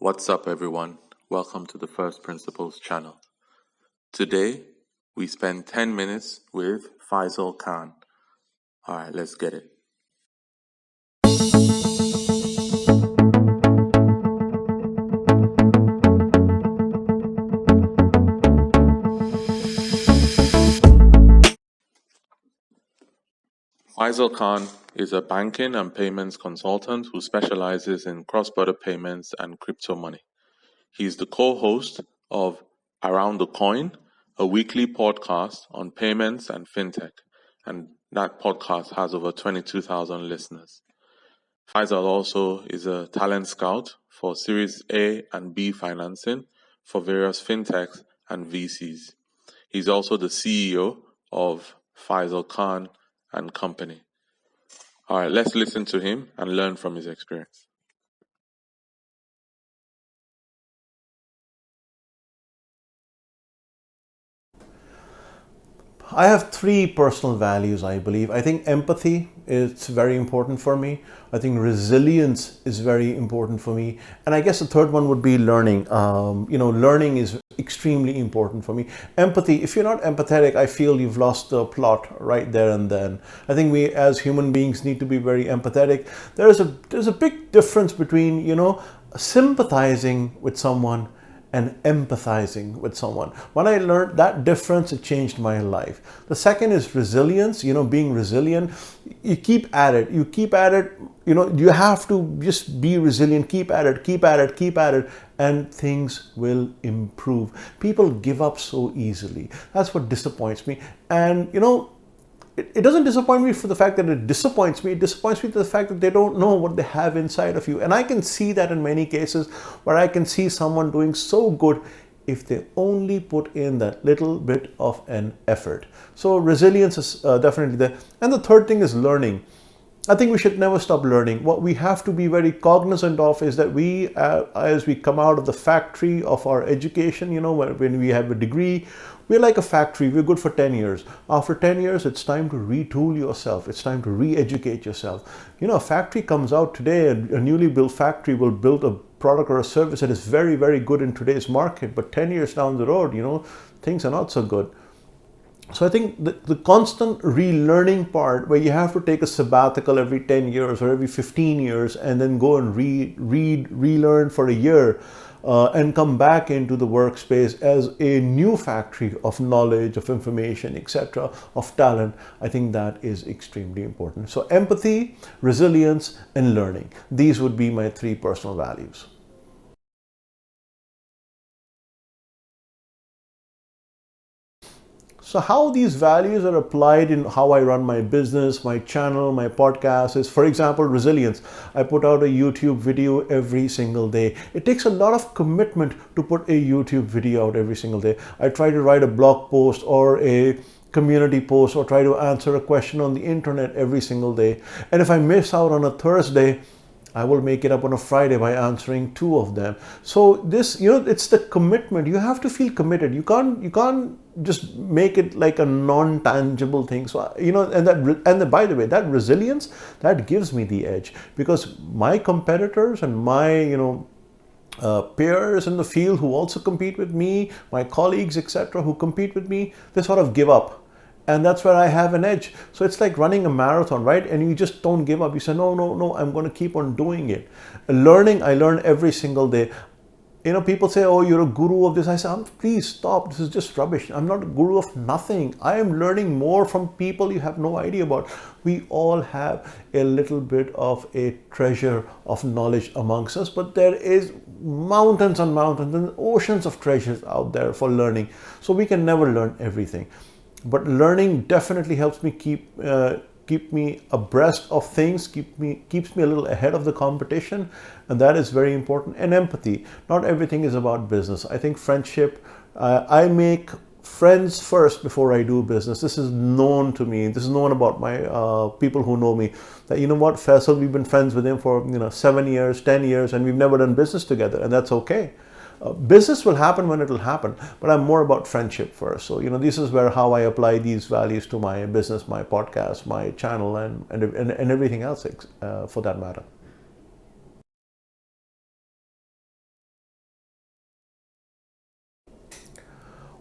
What's up, everyone? Welcome to the First Principles channel. Today, we spend 10 minutes with Faisal Khan. All right, let's get it. Faisal Khan is a banking and payments consultant who specializes in cross-border payments and crypto money. He's the co-host of Around the Coin, a weekly podcast on payments and fintech, and that podcast has over 22,000 listeners. Faisal also is a talent scout for Series A and B financing for various fintechs and VCs. He's also the CEO of Faisal Khan and Company. All right, let's listen to him and learn from his experience. I have three personal values, I believe. I think empathy is very important for me. I think resilience is very important for me. And I guess the third one would be learning. Learning is extremely important for me. Empathy, if you're not empathetic, I feel you've lost the plot right there and then. I think we as human beings need to be very empathetic. There's a big difference between, sympathizing with someone and empathizing with someone. When I learned that difference, it changed my life. The second is resilience, being resilient. You keep at it, you have to just be resilient, keep at it, and things will improve. People give up so easily. That's what disappoints me. And, it doesn't disappoint me for the fact that it disappoints me. It disappoints me to the fact that they don't know what they have inside of you. And I can see that in many cases where I can see someone doing so good if they only put in that little bit of an effort. So resilience is definitely there. And the third thing is learning. I think we should never stop learning. What we have to be very cognizant of is that as we come out of the factory of our education, when we have a degree, we're like a factory. We're good for 10 years. After 10 years, it's time to retool yourself. It's time to re-educate yourself. A factory comes out today, a newly built factory will build a product or a service that is very, very good in today's market. But 10 years down the road, things are not so good. So I think the constant relearning part, where you have to take a sabbatical every 10 years or every 15 years and then go and relearn for a year and come back into the workspace as a new factory of knowledge, of information, etc., of talent, I think that is extremely important. So empathy, resilience, and learning. These would be my three personal values. So how these values are applied in how I run my business, my channel, my podcast is, for example, resilience. I put out a YouTube video every single day. It takes a lot of commitment to put a YouTube video out every single day. I try to write a blog post or a community post or try to answer a question on the internet every single day. And if I miss out on a Thursday, I will make it up on a Friday by answering two of them. So this, it's the commitment. You have to feel committed. You can't just make it like a non-tangible thing. So, by the way, that resilience, that gives me the edge, because my competitors and my, peers in the field who also compete with me, my colleagues, etc., who compete with me, they sort of give up. And that's where I have an edge. So it's like running a marathon, right? And you just don't give up. You say, no, I'm going to keep on doing it. Learning, I learn every single day. People say, oh, you're a guru of this. I say, please stop. This is just rubbish. I'm not a guru of nothing. I am learning more from people you have no idea about. We all have a little bit of a treasure of knowledge amongst us, but there is mountains and mountains and oceans of treasures out there for learning. So we can never learn everything. But learning definitely helps me keep me abreast of things, keeps me a little ahead of the competition, and that is very important. And empathy. Not everything is about business. I think friendship. I make friends first before I do business. This is known to me. This is known about my people who know me. That what, Faisal, we've been friends with him for 7 years, 10 years, and we've never done business together, and that's okay. Business will happen when it will happen, but I'm more about friendship first. So, this is where how I apply these values to my business, my podcast, my channel, and everything else for that matter.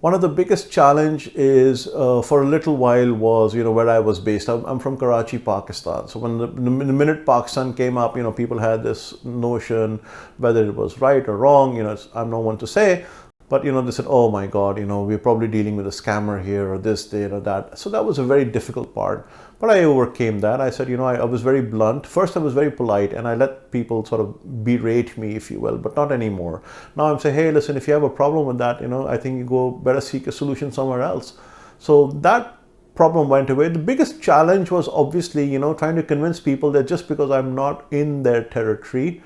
One of the biggest challenge is for a little while was, where I was based. I'm from Karachi, Pakistan. So when the minute Pakistan came up, people had this notion, whether it was right or wrong, I'm no one to say, but they said, oh my God, we're probably dealing with a scammer here or this, that, or that. So that was a very difficult part. But I overcame that. I said, I was very blunt. First, I was very polite and I let people sort of berate me, if you will, but not anymore. Now I'm saying, hey, listen, if you have a problem with that, I think you go better seek a solution somewhere else. So that problem went away. The biggest challenge was obviously, trying to convince people that just because I'm not in their territory,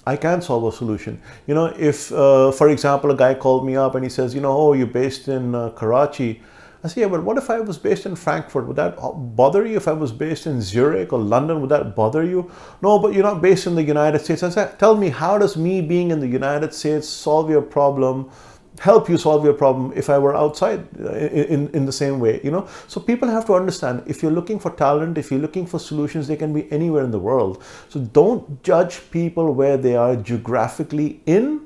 I can solve a solution. If, for example, a guy called me up and he says, oh, you're based in Karachi. I say, yeah, but what if I was based in Frankfurt? Would that bother you? If I was based in Zurich or London, would that bother you? No, but you're not based in the United States. I said, tell me, how does me being in the United States solve your problem, help you solve your problem if I were outside in the same way, So people have to understand, if you're looking for talent, if you're looking for solutions, they can be anywhere in the world. So don't judge people where they are geographically in,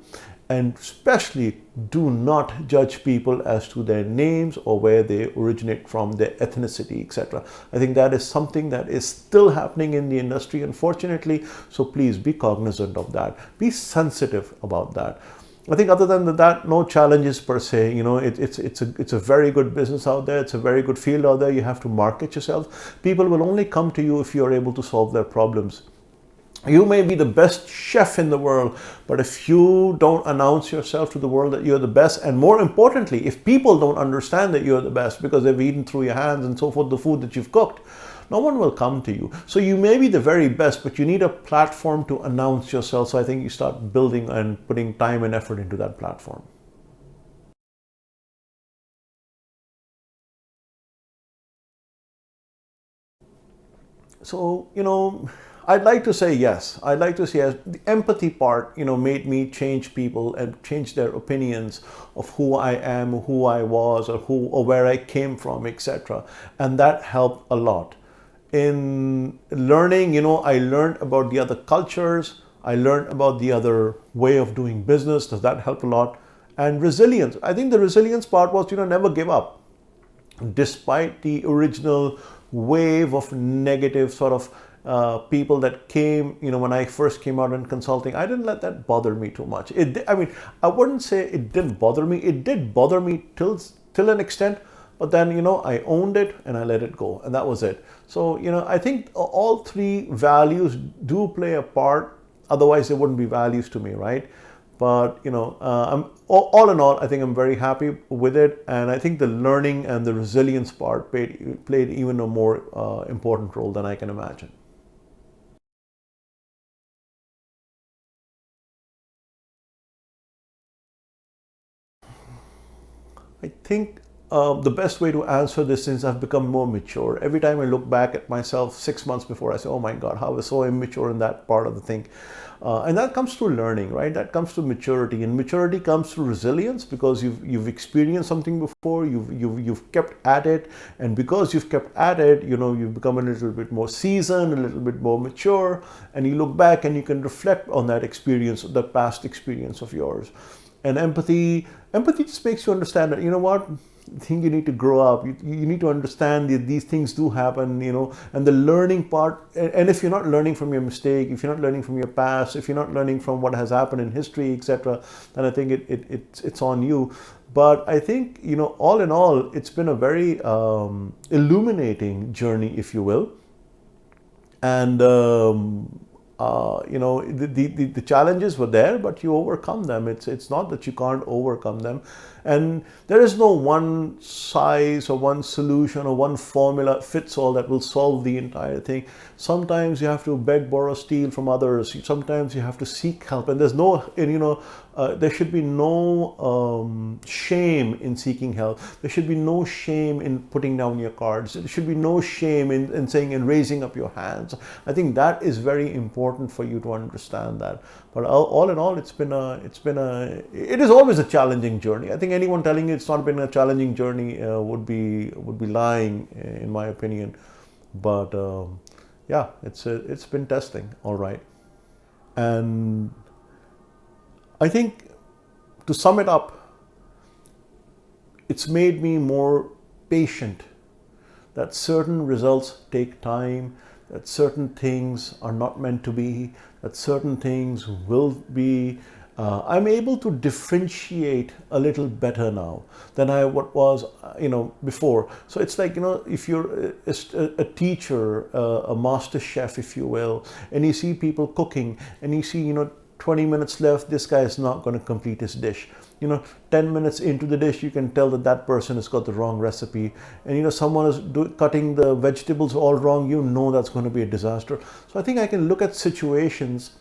and especially do not judge people as to their names or where they originate from, their ethnicity, etc. I think that is something that is still happening in the industry, unfortunately. So please be cognizant of that. Be sensitive about that. I think other than that, no challenges per se. It's a very good business out there. It's a very good field out there. You have to market yourself. People will only come to you if you're able to solve their problems. You may be the best chef in the world, but if you don't announce yourself to the world that you're the best, and more importantly, if people don't understand that you're the best because they've eaten through your hands and so forth, the food that you've cooked, no one will come to you. So you may be the very best, but you need a platform to announce yourself. So I think you start building and putting time and effort into that platform. So, I'd like to say yes. I'd like to say yes. The empathy part, made me change people and change their opinions of who I am, who I was, or where I came from, etc. And that helped a lot. In learning, I learned about the other cultures. I learned about the other way of doing business. Does that help a lot? And resilience. I think the resilience part was, never give up despite the original wave of negative sort of people that came, when I first came out in consulting. I didn't let that bother me too much. I wouldn't say it didn't bother me. It did bother me till an extent, but then, I owned it and I let it go, and that was it. So, I think all three values do play a part. Otherwise, they wouldn't be values to me, right? But I'm all in all, I think I'm very happy with it, and I think the learning and the resilience part played even a more important role than I can imagine. I think the best way to answer this, since I've become more mature, every time I look back at myself 6 months before, I say, oh my God, how I was so immature in that part of the thing. And that comes through learning, right? That comes through maturity, and maturity comes through resilience, because you've experienced something before, you've kept at it, and because you've kept at it, you've become a little bit more seasoned, a little bit more mature, and you look back and you can reflect on that experience, that past experience of yours. And empathy just makes you understand that, what, I think you need to grow up. You need to understand that these things do happen, and the learning part. And if you're not learning from your mistake, if you're not learning from your past, if you're not learning from what has happened in history, etc., then I think it's on you. But I think, all in all, it's been a very illuminating journey, if you will. And the challenges were there, but you overcome them. It's not that you can't overcome them, and there is no one size or one solution or one formula fits all that will solve the entire thing. Sometimes you have to beg, borrow, steal from others. Sometimes you have to seek help, and there's no, there should be no shame in seeking help. There should be no shame in putting down your cards. There should be no shame in saying and raising up your hands. I think that is very important for you to understand that. But all in all, it is always a challenging journey. I think anyone telling you it's not been a challenging journey would be lying, in my opinion. But yeah, it's been testing, all right. And I think, to sum it up, it's made me more patient, that certain results take time, that certain things are not meant to be, that certain things will be. I'm able to differentiate a little better now than I what was, before. So it's like, if you're a teacher, a master chef, if you will, and you see people cooking, and you see, 20 minutes left, this guy is not going to complete his dish. 10 minutes into the dish, you can tell that that person has got the wrong recipe. And, someone is cutting the vegetables all wrong, that's going to be a disaster. So I think I can look at situations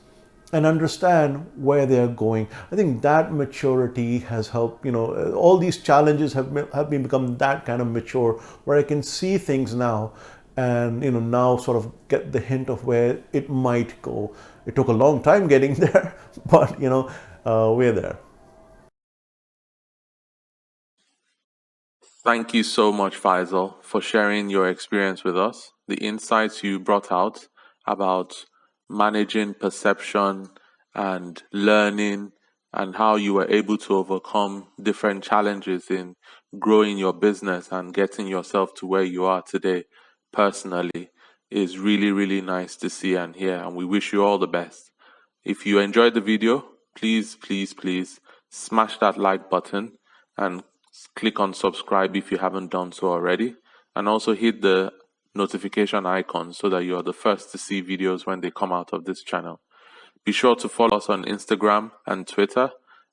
and understand where they're going. I think that maturity has helped, all these challenges have been become that kind of mature, where I can see things now and, now sort of get the hint of where it might go. It took a long time getting there, but, we're there. Thank you so much, Faisal, for sharing your experience with us. The insights you brought out about managing perception and learning, and how you were able to overcome different challenges in growing your business and getting yourself to where you are today personally, is really, really nice to see and hear. And we wish you all the best. If you enjoyed the video, please, please, please smash that like button and click on subscribe if you haven't done so already. And also hit the notification icon so that you are the first to see videos when they come out of this channel. Be sure to follow us on Instagram and Twitter,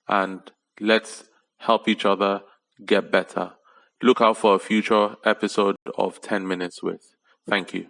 and let's help each other get better. Look out for a future episode of 10 Minutes With. Thank you.